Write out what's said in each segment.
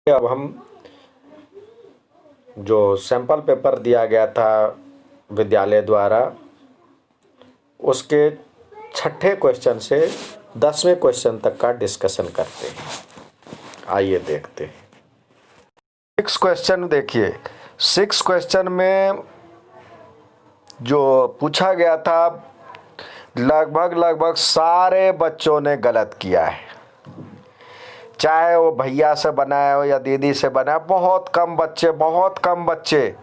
अब हम जो सैंपल पेपर दिया गया था विद्यालय द्वारा उसके छठे क्वेश्चन से 10वें क्वेश्चन तक का डिस्कशन करते हैं। आइए देखते हैं। 6 क्वेश्चन देखिए। 6 क्वेश्चन में जो पूछा गया था लगभग सारे बच्चों ने गलत किया है, चाहे वो भैया से बनाया हो या दीदी से बनाया। बहुत कम बच्चे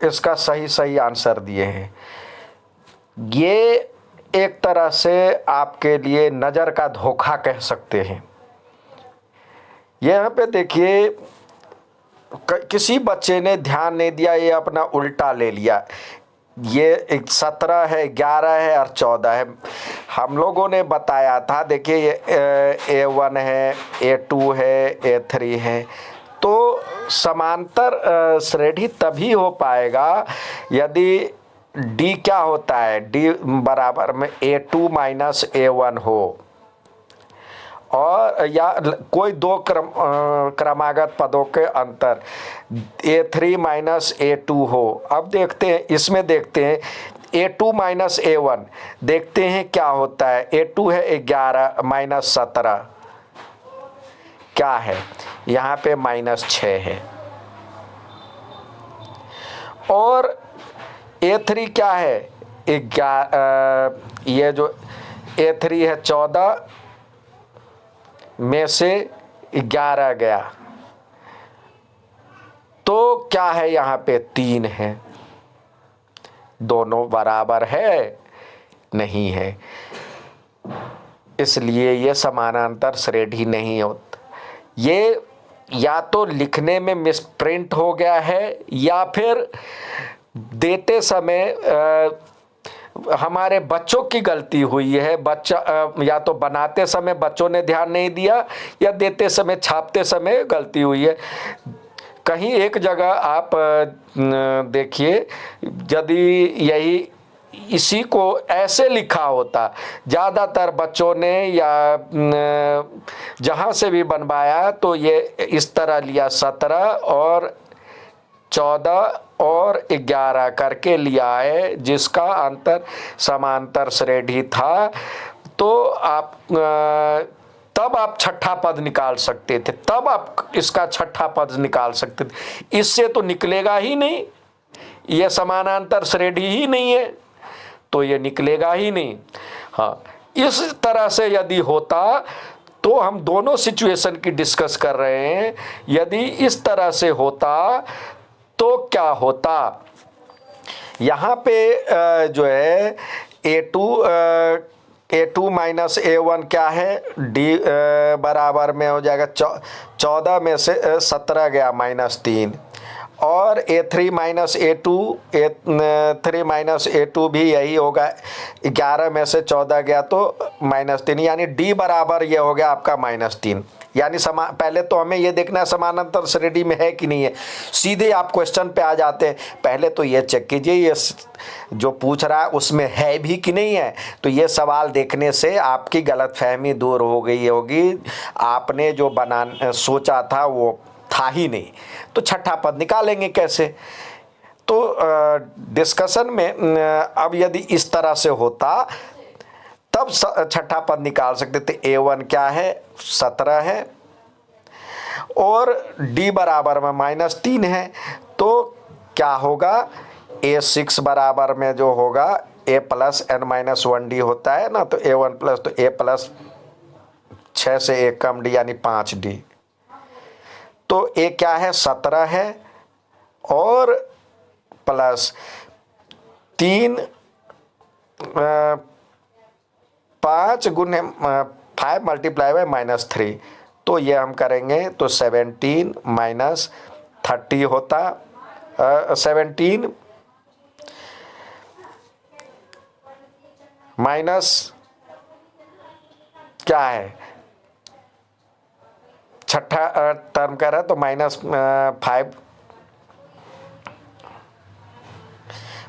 इसका सही आंसर दिए हैं। ये एक तरह से आपके लिए नज़र का धोखा कह सकते हैं। यहाँ पे देखिए किसी बच्चे ने ध्यान नहीं दिया, ये अपना उल्टा ले लिया। ये 17 है, 11 है और 14 है। हम लोगों ने बताया था, देखिए ये A1 है, A2 है, A3 है। तो समांतर श्रेणी तभी हो पाएगा यदि D क्या होता है, D बराबर में A2 माइनस A1 हो, और या कोई दो क्रमागत पदों के अंतर A3 माइनस A2 हो। अब देखते हैं, इसमें देखते हैं A2 माइनस A1, देखते हैं क्या होता है। A2 है 11 माइनस 17, क्या है यहाँ पे -6 है। और A3 क्या है, ये जो A3 है 14 में से 11 गया, तो क्या है यहाँ पे 3 है। दोनों बराबर है नहीं है, इसलिए ये समानांतर श्रेणी नहीं होता। ये या तो लिखने में मिसप्रिंट हो गया है या फिर देते समय हमारे बच्चों की गलती हुई है। या तो बनाते समय बच्चों ने ध्यान नहीं दिया या देते समय छापते समय गलती हुई है। कहीं एक जगह आप देखिए, यदि यही इसी को ऐसे लिखा होता, ज़्यादातर बच्चों ने या जहाँ से भी बनवाया तो ये इस तरह लिया, 17 और 14 और 11 करके लिया है, जिसका अंतर समांतर श्रेणी था। तो आप तब आप छठा पद निकाल सकते थे, तब आप इसका छठा पद निकाल सकते थे। इससे तो निकलेगा ही नहीं, यह समानांतर श्रेणी ही नहीं है, तो ये निकलेगा ही नहीं। हाँ, इस तरह से यदि होता तो हम दोनों सिचुएशन की डिस्कस कर रहे हैं। यदि इस तरह से होता तो क्या होता, यहाँ पे जो है A2 माइनस A1 क्या है, D बराबर में हो जाएगा 14 में से 17 गया -3, और A3 minus A2 minus A2 भी यही होगा, 11 में से 14 गया तो -3, यानी D बराबर ये हो गया आपका -3। यानी पहले तो हमें ये देखना है समानांतर श्रेणी में है कि नहीं है। सीधे आप क्वेश्चन पे आ जाते हैं, पहले तो ये चेक कीजिए ये जो पूछ रहा है उसमें है भी कि नहीं है। तो ये सवाल देखने से आपकी गलतफहमी दूर हो गई होगी, आपने जो सोचा था वो था ही नहीं। तो छठा पद निकालेंगे कैसे। तो डिस्कशन में अब यदि इस तरह से होता तब छठा पद निकाल सकते थे। A1 क्या है, 17 है, और D बराबर में -3 है, तो क्या होगा, A6 बराबर में जो होगा A प्लस n-1D होता है ना, तो A1 प्लस, तो A प्लस 6 से 1 कम D यानी 5D। तो A क्या है, 17 है, और प्लस 3 5 गुने 5 मल्टीप्लाई बाय -3, तो ये हम करेंगे तो 17 माइनस 30 होता। 17 माइनस क्या है, छठा टर्म कर रहा है तो -5,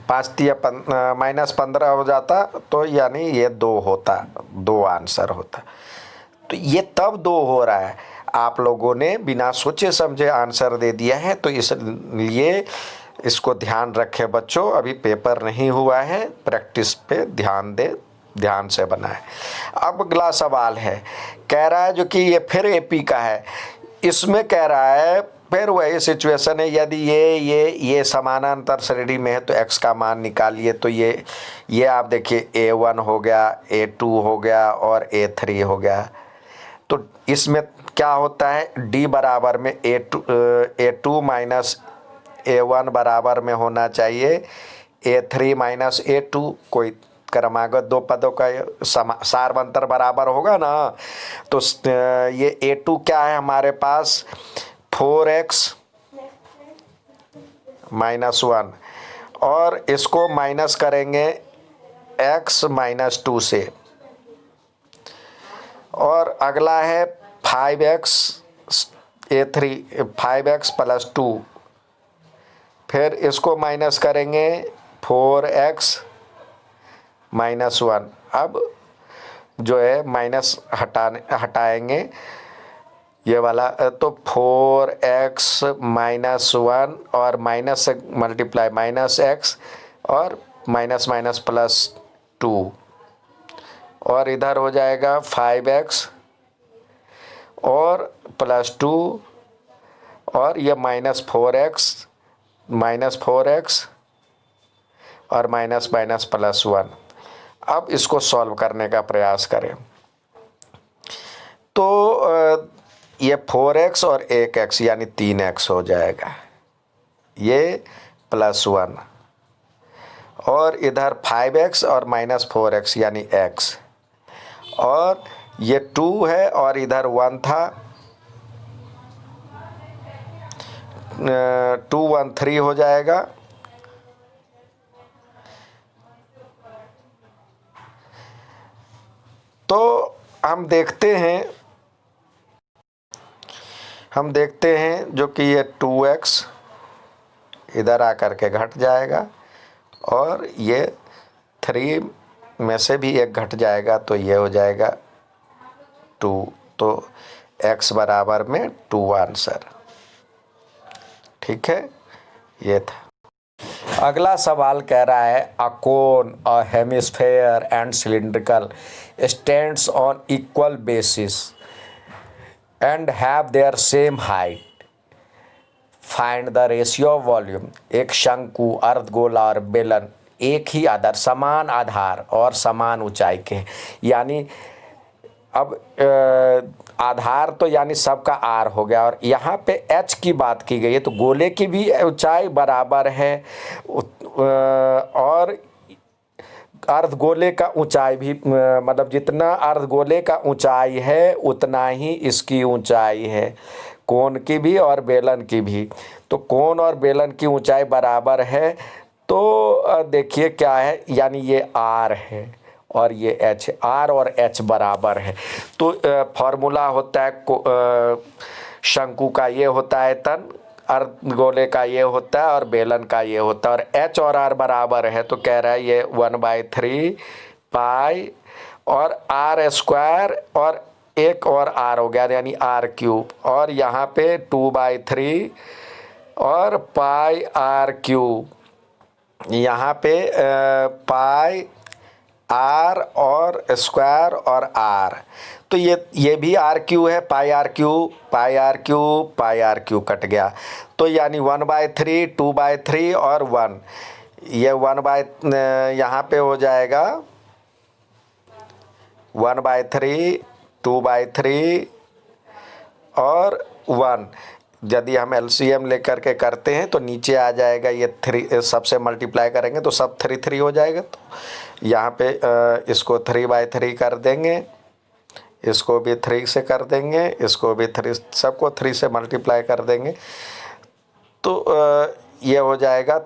5 -15 हो जाता, तो यानी ये 2 होता, 2 आंसर होता। तो ये तब 2 हो रहा है। आप लोगों ने बिना सोचे समझे आंसर दे दिया है, तो इसलिए इसको ध्यान रखें बच्चों। अभी पेपर नहीं हुआ है, प्रैक्टिस पे ध्यान दे, ध्यान से बनाए। अब अगला सवाल है, कह रहा है जो कि ये फिर एपी का है, इसमें कह रहा है फिर वही सिचुएशन है, यदि ये समानांतर श्रेणी में है तो x का मान निकालिए। तो ये आप देखिए a1 हो गया, a2 हो गया और a3 हो गया। तो इसमें क्या होता है, d बराबर में a2 माइनस a1 बराबर में होना चाहिए a3 माइनस a2। कोई क्रमागत दो पदों का सारवंतर बराबर होगा ना। तो ये a2 क्या है हमारे पास, 4x माइनस 1, और इसको माइनस करेंगे x माइनस 2 से। और अगला है 5x a3 5x प्लस 2, फिर इसको माइनस करेंगे 4x माइनस 1। अब जो है माइनस हटाएंगे ये वाला, तो 4x माइनस 1 और माइनस से मल्टीप्लाई माइनस x और माइनस माइनस प्लस 2, और इधर हो जाएगा 5x और प्लस 2 और ये माइनस 4x और माइनस माइनस प्लस 1। अब इसको सॉल्व करने का प्रयास करें। तो ये 4x और 1x यानी 3x हो जाएगा, ये प्लस 1, और इधर 5x और माइनस 4x यानी x, और ये 2 है और इधर 1 था, 2 1 3 हो जाएगा। तो हम देखते हैं जो कि ये 2x इधर आकर के घट जाएगा, और ये 3 में से भी एक घट जाएगा, तो ये हो जाएगा 2। तो x बराबर में 2 आंसर। ठीक है, ये था। अगला सवाल कह रहा है, a cone, a hemisphere and cylindrical stands on equal bases and have their same height, find the ratio of volume. एक शंकु, अर्धगोला और बेलन एक ही आधार, समान आधार और समान ऊंचाई के हैं। यानी अब आधार तो यानी सबका r हो गया, और यहाँ पे h की बात की गई है, तो गोले की भी ऊंचाई बराबर है, और अर्धगोले का ऊंचाई भी, मतलब जितना अर्धगोले का ऊंचाई है उतना ही इसकी ऊंचाई है, कोन की भी और बेलन की भी। तो कोन और बेलन की ऊंचाई बराबर है। तो देखिए क्या है, यानी ये r है और ये h, r और h बराबर है। तो फॉर्मूला होता है, शंकु का ये होता है तन, अर्धगोले का ये होता है और बेलन का ये होता है, और h और r बराबर है। तो कह रहा है ये 1/3 पाई और r स्क्वायर, और एक और r हो गया यानी r3, और यहाँ पे 2/3 और पाई r3, यहाँ पे पाई r और स्क्वायर और r। तो ये भी r3 है, पाई r3 कट गया। तो यानी 1/3 2/3 और 1, ये यहाँ पे हो जाएगा 1/3 2/3 और 1। यदि हम एलसीएम लेकर के करते हैं तो नीचे आ जाएगा, ये 3 सबसे मल्टीप्लाई करेंगे तो सब 3 हो जाएगा। तो यहाँ पे इसको 3/3 कर देंगे, इसको भी 3 से कर देंगे, इसको भी 3, सबको 3 से मल्टीप्लाई कर देंगे। तो ये हो जाएगा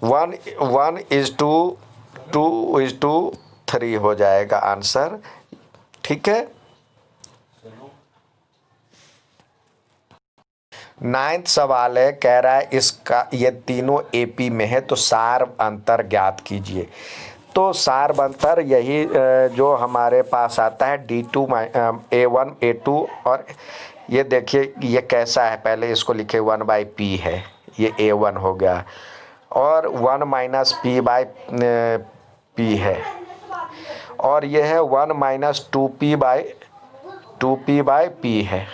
1:2:3 हो जाएगा आंसर। ठीक है। 9th सवाल है, कह रहा है इसका ये तीनों एपी में है तो सार अंतर ज्ञात कीजिए। तो सार बनतर यही जो हमारे पास आता है D2 A1 A2। और ये देखिए ये कैसा है, पहले इसको लिखे 1/p है, ये A1 हो गया, और 1 माइनस p बाई p है, और ये है 1 माइनस 2p बाई p है,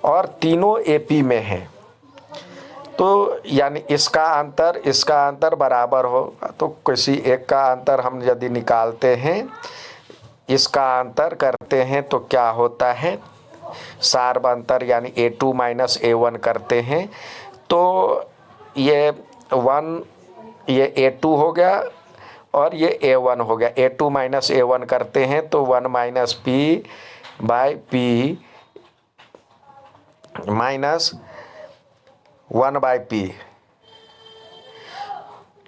और तीनों AP में है। तो यानी इसका अंतर बराबर होगा, तो किसी एक का अंतर हम यदि निकालते हैं, इसका अंतर करते हैं तो क्या होता है, सार अंतर यानी A2 माइनस A1 करते हैं तो ये A2 हो गया और ये A1 हो गया। A2 माइनस A1 करते हैं तो 1 minus p by p minus 1/p,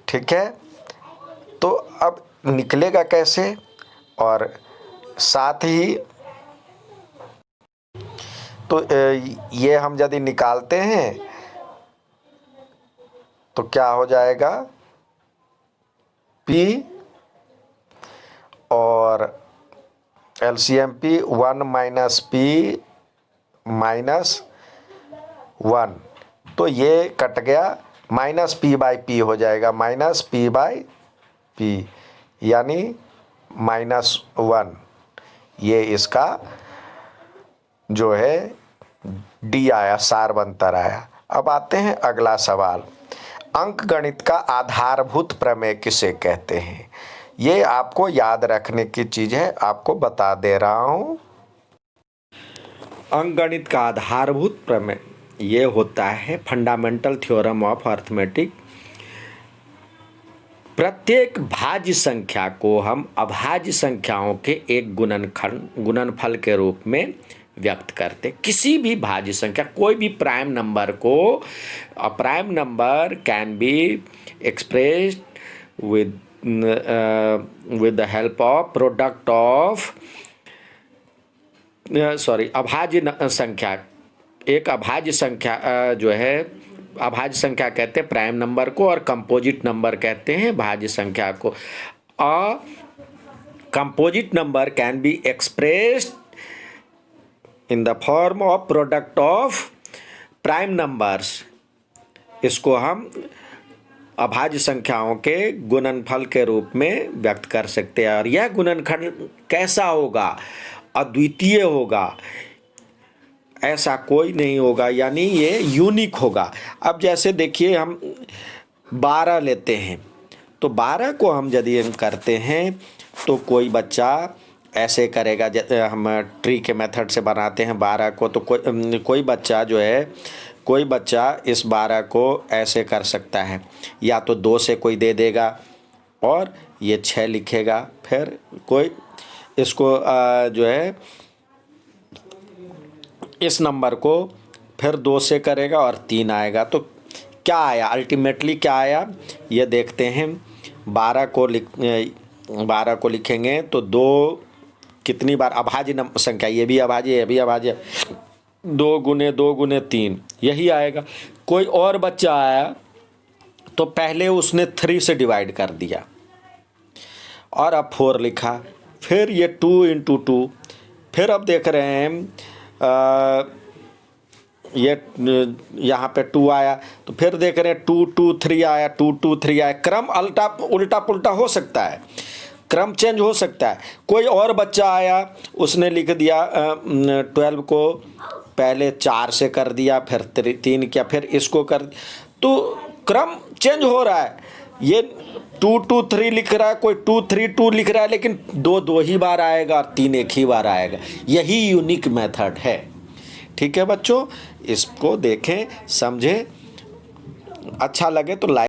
ठीक है। तो अब निकलेगा कैसे, और साथ ही तो ये हम यदि निकालते हैं तो क्या हो जाएगा, p और LCM p 1 minus p minus 1, तो ये कट गया, माइनस p बाई p हो जाएगा, माइनस p बाई p यानी -1। ये इसका जो है D आया, सार बनतर आया। अब आते हैं अगला सवाल, अंक गणित का आधारभूत प्रमेय किसे कहते हैं। ये आपको याद रखने की चीज है, आपको बता दे रहा हूं। अंक गणित का आधारभूत प्रमेय ये होता है फंडामेंटल थ्योरम ऑफ अर्थमेटिक। प्रत्येक भाज्य संख्या को हम अभाज्य संख्याओं के एक गुणनफल के रूप में व्यक्त करते। किसी भी भाज्य संख्या, कोई भी प्राइम नंबर को, a prime number can be expressed with the help of product of अभाज्य संख्या। एक अभाज्य संख्या जो है, अभाज्य संख्या कहते हैं प्राइम नंबर को, और कंपोजिट नंबर कहते हैं भाज्य संख्या को। A composite number can be expressed in the form of product of prime numbers. इसको हम अभाज्य संख्याओं के गुणनफल के रूप में व्यक्त कर सकते हैं। और यह गुणनफल कैसा होगा, अद्वितीय होगा, ऐसा कोई नहीं होगा, यानी ये यूनिक होगा। अब जैसे देखिए हम 12 लेते हैं, तो 12 को हम यदि हम करते हैं तो कोई बच्चा ऐसे करेगा, हम ट्री के मेथड से बनाते हैं 12 को, तो कोई बच्चा जो है, कोई बच्चा इस 12 को ऐसे कर सकता है, या तो 2 से कोई दे देगा और ये 6 लिखेगा, फिर कोई इसको जो है इस नंबर को फिर 2 से करेगा और 3 आएगा। तो क्या आया, अल्टीमेटली क्या आया ये देखते हैं। 12 को लिखेंगे तो 2 कितनी बार, अभाज्य संख्या, ये भी अभाज्य, ये भी अभाज्य, 2 गुने 2 गुने 3 यही आएगा। कोई और बच्चा आया तो पहले उसने 3 से डिवाइड कर दिया और अब 4 लिखा, फिर ये 2 इंटू 2, फिर अब देख रहे हैं ये यहाँ पे 2 आया, तो फिर देख रहे हैं 2 2 3 आया, 2 2 3 आया। क्रम उल्टा पुल्टा हो सकता है, क्रम चेंज हो सकता है। कोई और बच्चा आया, उसने लिख दिया 12 को पहले 4 से कर दिया, फिर 3 किया, फिर इसको कर, तो क्रम चेंज हो रहा है। ये 2 2 3 लिख रहा है, कोई 2 3 2 लिख रहा है, लेकिन 2 2 ही बार आएगा और 3 एक ही बार आएगा। यही यूनिक मेथड है। ठीक है बच्चों, इसको देखें, समझें, अच्छा लगे तो लाइक